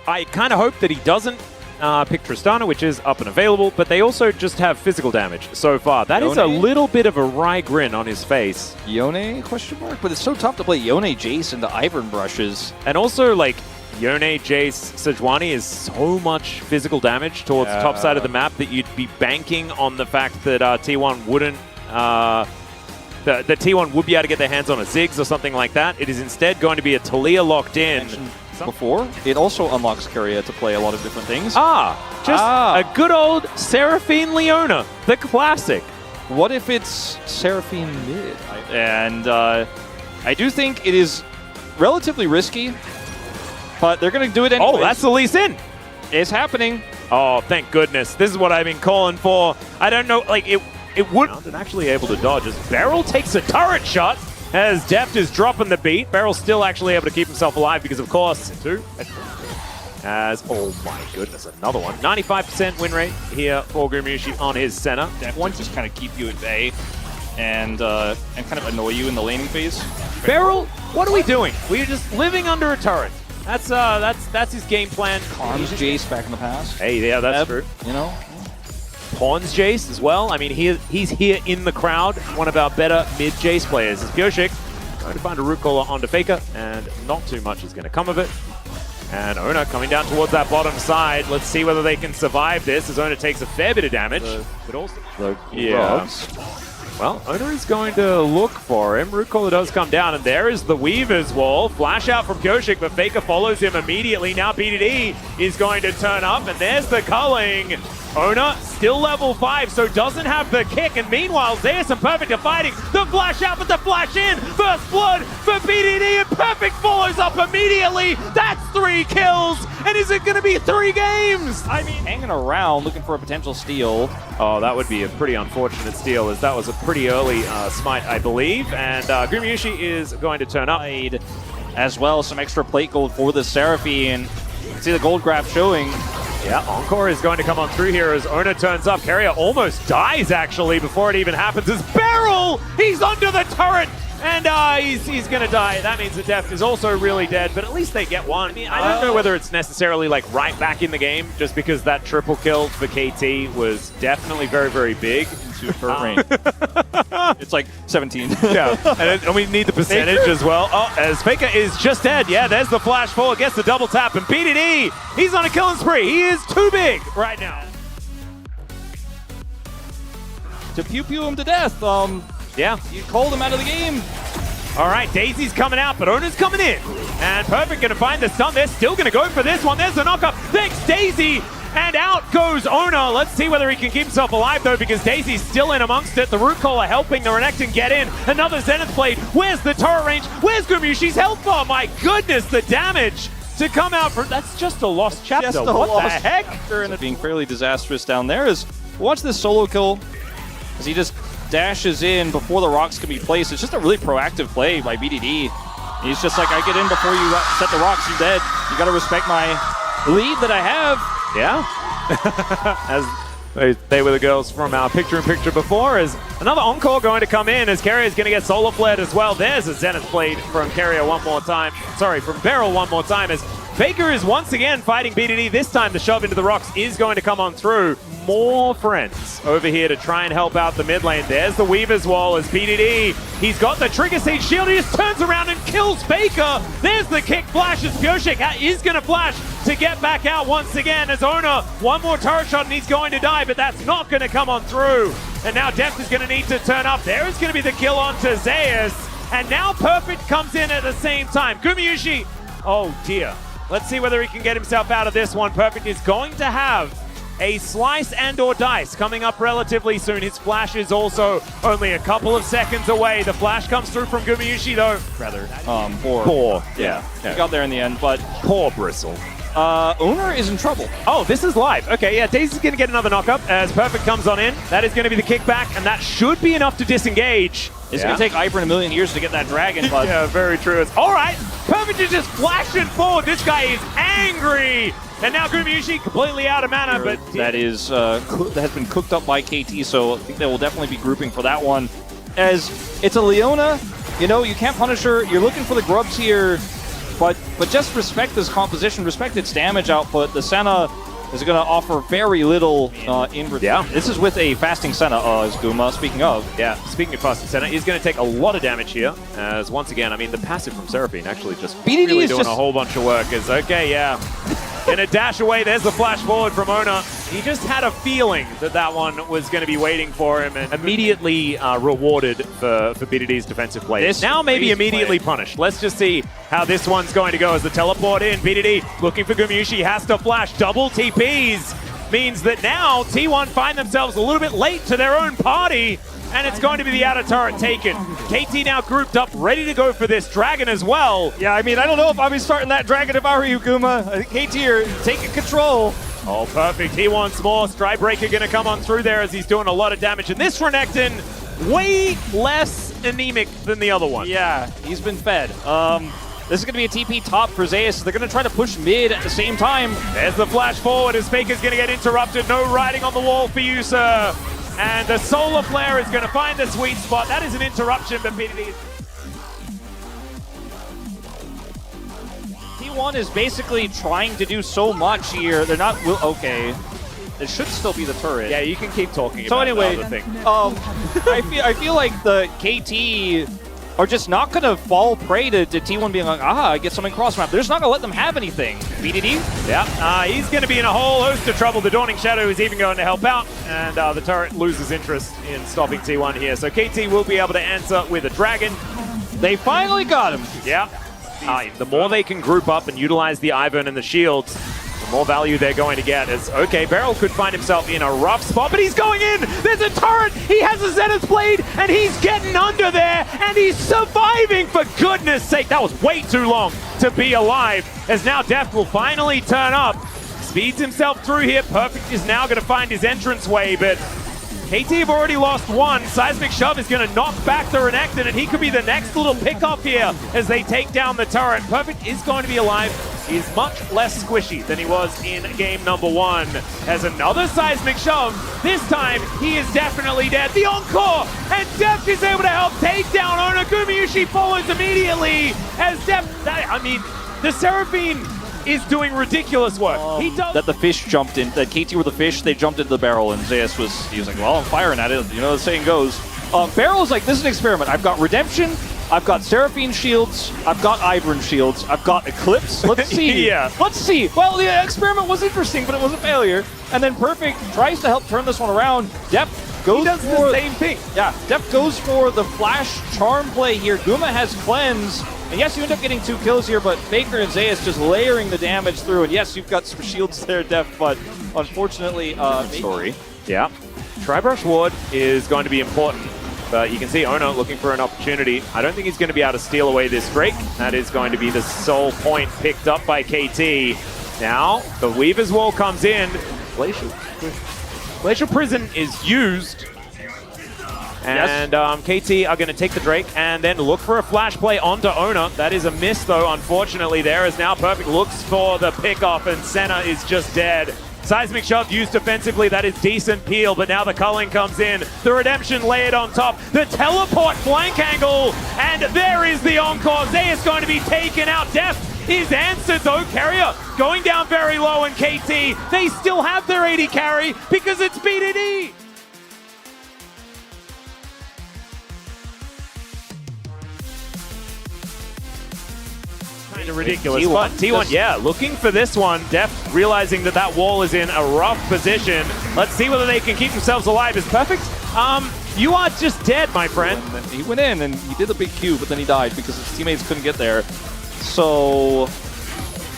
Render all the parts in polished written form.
I kind of hope that he doesn't pick Tristana, which is up and available, but they also just have physical damage so far. That is a little bit of a wry grin on his face. Yone, question mark? But it's so tough to play Yone, Jace into Ivern brushes. And also, like, Yone, Jace, Sejuani is so much physical damage towards the top side of the map that you'd be banking on the fact that T1 wouldn't... that T1 would be able to get their hands on a Ziggs or something like that. It is instead going to be a Talia locked in. Before, it also unlocks Keria to play a lot of different things. A good old Seraphine Leona, the classic. What if it's Seraphine mid? And I do think it is relatively risky, but they're going to do it anyway. Oh, that's the Lee Sin. It's happening. Oh, thank goodness. This is what I've been calling for. I don't know, like, it would... And actually able to dodge as Beryl takes a turret shot. As Deft is dropping the beat, Beryl's still actually able to keep himself alive because, of course, oh my goodness, another one. 95% win rate here for Gumushi on his center. Deft wants to just kind of keep you at bay and kind of annoy you in the laning phase. Beryl, what are we doing? We're just living under a turret. That's his game plan. Pawns Jace back in the past. Hey, yeah, that's true. You know? Pawns Jace as well. I mean, he's here in the crowd, one of our better mid-Jace players. As Pyoshik going to find a root caller onto Faker, and not too much is going to come of it. And Ona coming down towards that bottom side. Let's see whether they can survive this, as Ona takes a fair bit of damage. But also, well, Ona is going to look for him. Root caller does come down, and there is the Weaver's Wall. Flash out from Pyoshik, but Faker follows him immediately. Now BDD is going to turn up, and there's the culling. Ona still level 5, so doesn't have the kick. And meanwhile, Zeus and Perfect are fighting. The flash out, but the flash in. First blood for BDD, and Perfect follows up immediately. That's 3 kills. And is it going to be 3 games? I mean, hanging around looking for a potential steal. Oh, that would be a pretty unfortunate steal, as that was a pretty early smite, I believe. And Gumushi is going to turn up. As well, some extra plate gold for the Seraphine. You can see the gold graph showing. Yeah, Encore is going to come on through here as Ona turns up. Keria almost dies, actually, before it even happens. As Beryl, he's under the turret, and he's going to die. That means the Deft is also really dead, but at least they get one. I mean, I don't know whether it's necessarily, like, right back in the game, just because that triple kill for KT was definitely very, very big. It's like 17. Yeah, and we need the percentage as well. Oh, as Faker is just dead. Yeah, there's the flash forward, gets the double tap, and BDD, he's on a killing spree. He is too big right now to pew him to death. Yeah, you called him out of the game. All right, Daisy's coming out, but Ona's coming in. And Perfect going to find the stun. They're still going to go for this one. There's the knockup. Thanks, Daisy. And out goes Ona. Let's see whether he can keep himself alive, though, because Daisy's still in amongst it. The root caller helping the Renekton get in. Another Zenith Blade. Where's the turret range? Where's Gumushi's health bar? My goodness, the damage to come out from... That's just a lost chapter. What the heck? And it being fairly disastrous down there is... Watch this solo kill as he just dashes in before the rocks can be placed. It's just a really proactive play by BDD. He's just like, I get in before you set the rocks, you're dead. You got to respect my lead that I have. Yeah. As they were the girls from our picture-in-picture before, as another Encore going to come in, as Keria is going to get solar flared as well. There's a Zenith Blade from Keria one more time. Sorry, from Beryl one more time, as Faker is once again fighting BDD. This time the shove into the rocks is going to come on through. More friends over here to try and help out the mid lane. There's the Weaver's Wall as BDD. He's got the Trigger Seed shield. He just turns around and kills Faker. There's the kick flash as Pyoshik is going to flash to get back out once again as Ona. One more turret shot and he's going to die, but that's not going to come on through. And now Deft is going to need to turn up. There is going to be the kill onto Zeus. And now Perfect comes in at the same time. Gumushi, oh dear. Let's see whether he can get himself out of this one. Perfect is going to have a slice and or dice coming up relatively soon. His flash is also only a couple of seconds away. The flash comes through from Gumushi though. Rather, poor. Yeah. He got there in the end, but poor Bristle. Owner is in trouble. Oh, this is live. Okay, yeah, Daisy's going to get another knockup as Perfect comes on in. That is going to be the kickback, and that should be enough to disengage. It's going to take Ivern a million years to get that dragon, but... Yeah, very true. It's, all right, Perfect is just flashing forward. This guy is angry. And now Gumushi completely out of mana, but... That is, that has been cooked up by KT, so I think they will definitely be grouping for that one. As it's a Leona, you know, you can't punish her. You're looking for the grubs here. but just respect this composition, respect its damage output. The Senna is going to offer very little in return. Yeah. This is with a fasting Senna, as Guma, speaking of. Yeah, speaking of fasting Senna, he's going to take a lot of damage here, as once again, I mean, the passive from Seraphine actually just BDD really is doing just a whole bunch of work. Is okay, yeah. Gonna dash away, there's the flash forward from Ona. He just had a feeling that that one was going to be waiting for him and immediately rewarded for BDD's defensive play. This now maybe freeze immediately play. punished. Let's just see how this one's going to go as the teleport in. BDD looking for Gumyushi, has to flash, double TPs. Means that now T1 find themselves a little bit late to their own party, and it's going to be the outer turret taken. KT now grouped up, ready to go for this dragon as well. Yeah, I mean, I don't know if I'll be starting that dragon if I were you, Guma. I think KT are taking control. Oh, perfect. He wants more. Strybreaker going to come on through there as he's doing a lot of damage. And this Renekton, way less anemic than the other one. Yeah, he's been fed. This is going to be a TP top for Zeus. They're going to try to push mid at the same time. There's the flash forward as Faker's going to get interrupted. No riding on the wall for you, sir. And the solar flare is going to find the sweet spot. That is an interruption, but BDD. T1 is basically trying to do so much here. They're not... Okay. It should still be the turret. Yeah, you can keep talking So about anyway, the other thing. I feel like the KT are just not going to fall prey to T1 being like, I get something cross map. They're just not going to let them have anything. BDD? Yeah, he's going to be in a whole host of trouble. The Dawning Shadow is even going to help out, and the turret loses interest in stopping T1 here. So KT will be able to answer with a dragon. They finally got him. Yeah. The more they can group up and utilize the Ivern and the shields, the more value they're going to get. As okay, Beryl could find himself in a rough spot, but he's going in! There's a turret! He has a Zenith Blade, and he's getting under there, and he's surviving, for goodness sake! That was way too long to be alive, as now Deft will finally turn up. Speeds himself through here. Perfect is now going to find his entranceway, but KT have already lost one. Seismic Shove is going to knock back the Renekton, and he could be the next little pickup here as they take down the turret. Perfect is going to be alive. He's much less squishy than he was in game number one. As another Seismic Shove, this time he is definitely dead. The Encore, and Deft is able to help take down Ona. Gumyushi follows immediately as Deft, I mean, the Seraphine is doing ridiculous work. He does that the fish jumped in, that KT were the fish, they jumped into the barrel, and Zeus he was like, well, I'm firing at it. You know the saying goes. Barrel's like, this is an experiment. I've got Redemption, I've got Seraphine shields, I've got Ivern shields, I've got Eclipse. Let's see. Yeah. Let's see. Well, the experiment was interesting, but it was a failure. And then Perfect tries to help turn this one around. Deft goes does for the same thing. Yeah, Deft goes for the flash charm play here. Guma has Cleanse. And yes, you end up getting 2 kills here, but Faker and Zeus just layering the damage through. And yes, you've got some shields there, Deft, but unfortunately, story. Yeah. Tribrush Ward is going to be important, but you can see Ono looking for an opportunity. I don't think he's going to be able to steal away this Drake. That is going to be the sole point picked up by KT. Now, the Weaver's Wall comes in. Glacial Prison is used. And KT are going to take the Drake and then look for a flash play onto Ona. That is a miss, though, unfortunately. There is now Perfect looks for the pickoff, and Senna is just dead. Seismic Shove used defensively. That is decent peel, but now the culling comes in. The Redemption layered on top. The teleport flank angle, and there is the Encore. Zeus going to be taken out. Deft is answered, though. Carrier going down very low, and KT, they still have their 80 carry because it's BDD. Kind of ridiculous. T1, yeah, looking for this one. Deft realizing that that wall is in a rough position. Let's see whether they can keep themselves alive. Is Perfect? You are just dead, my friend. He went in and he did a big Q, but then he died because his teammates couldn't get there. So,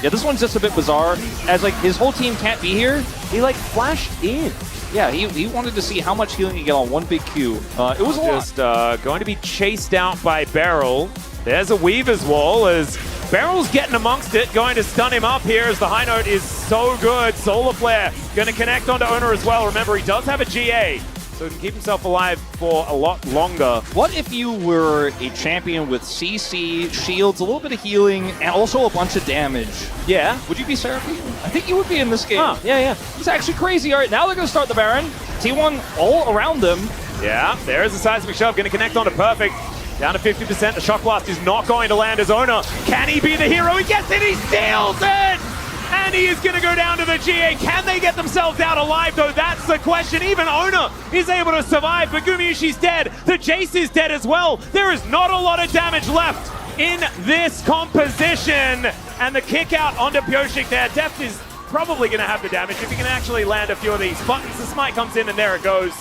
yeah, this one's just a bit bizarre. As like his whole team can't be here. He like flashed in. Yeah, he wanted to see how much healing he get on one big Q. It was just going to be chased out by Beryl. There's a Weaver's Wall as Beryl's getting amongst it, going to stun him up here as the high note is so good. Solar Flare going to connect onto Ona as well. Remember, he does have a GA, so he can keep himself alive for a lot longer. What if you were a champion with CC, shields, a little bit of healing, and also a bunch of damage? Yeah. Would you be Seraphine? I think you would be in this game. Huh, yeah. It's actually crazy. All right, now they're going to start the Baron. T1 all around them. Yeah, there's a Seismic Shove going to connect onto Perfect. Down to 50%. The Shock Blast is not going to land as owner. Can he be the hero? He gets it. He steals it. And he is going to go down to the GA. Can they get themselves out alive, though? That's the question. Even Owner is able to survive, but Gumayushi's dead. The Jace is dead as well. There is not a lot of damage left in this composition. And the kick out onto Pyoshik there. Deft is probably going to have the damage if he can actually land a few of these buttons. The smite comes in, and there it goes.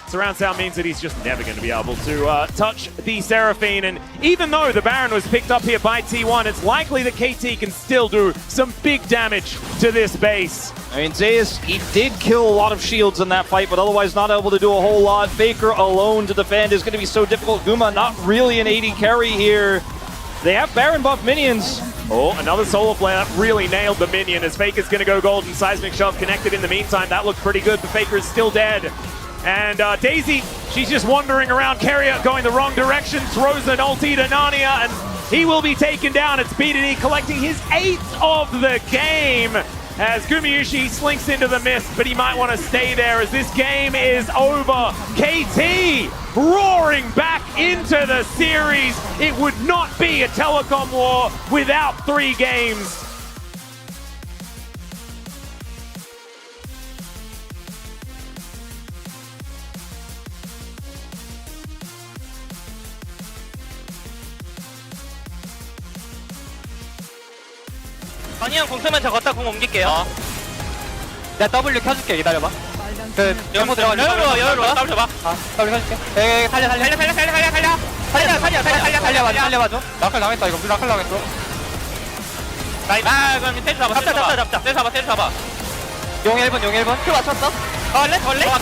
Surround sound means that he's just never going to be able to touch the Seraphine, and even though the Baron was picked up here by T1, it's likely that KT can still do some big damage to this base. I mean, Zeus, he did kill a lot of shields in that fight, but otherwise not able to do a whole lot. Faker alone to defend is going to be so difficult. Guma not really an AD carry here. They have Baron buff minions. Oh, another solo player that really nailed the minion as Faker's going to go golden. Seismic Shove connected in the meantime. That looked pretty good, but Faker is still dead. And Daisy, she's just wandering around. Carrier going the wrong direction, throws an ulti to Narnia, and he will be taken down. It's BDD collecting his 8th of the game as Gumayushi slinks into the mist, but he might want to stay there as this game is over. KT roaring back into the series. It would not be a telecom war without 3 games. 아니 형 공수면 저 걷다 공 옮길게요. 내가 W 켜줄게. 기다려봐. 그 연모 들어가. 여유로 W 줘봐. W 켜줄게. 살려. 살려봐줘. 라칼 당했다 이거. 라칼 당했어. 그럼 테이스 잡아. 테이스 잡아. 용 1분. 큐 맞췄어? 걸래? 가.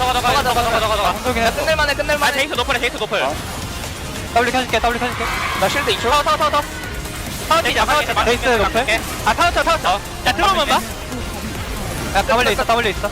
끝낼만해. 제이스 노플. W 켜줄게. 나 실드 2초. 타워. 베이스 높여? 타워. 야, 들어오면 봐. 야, W 있어.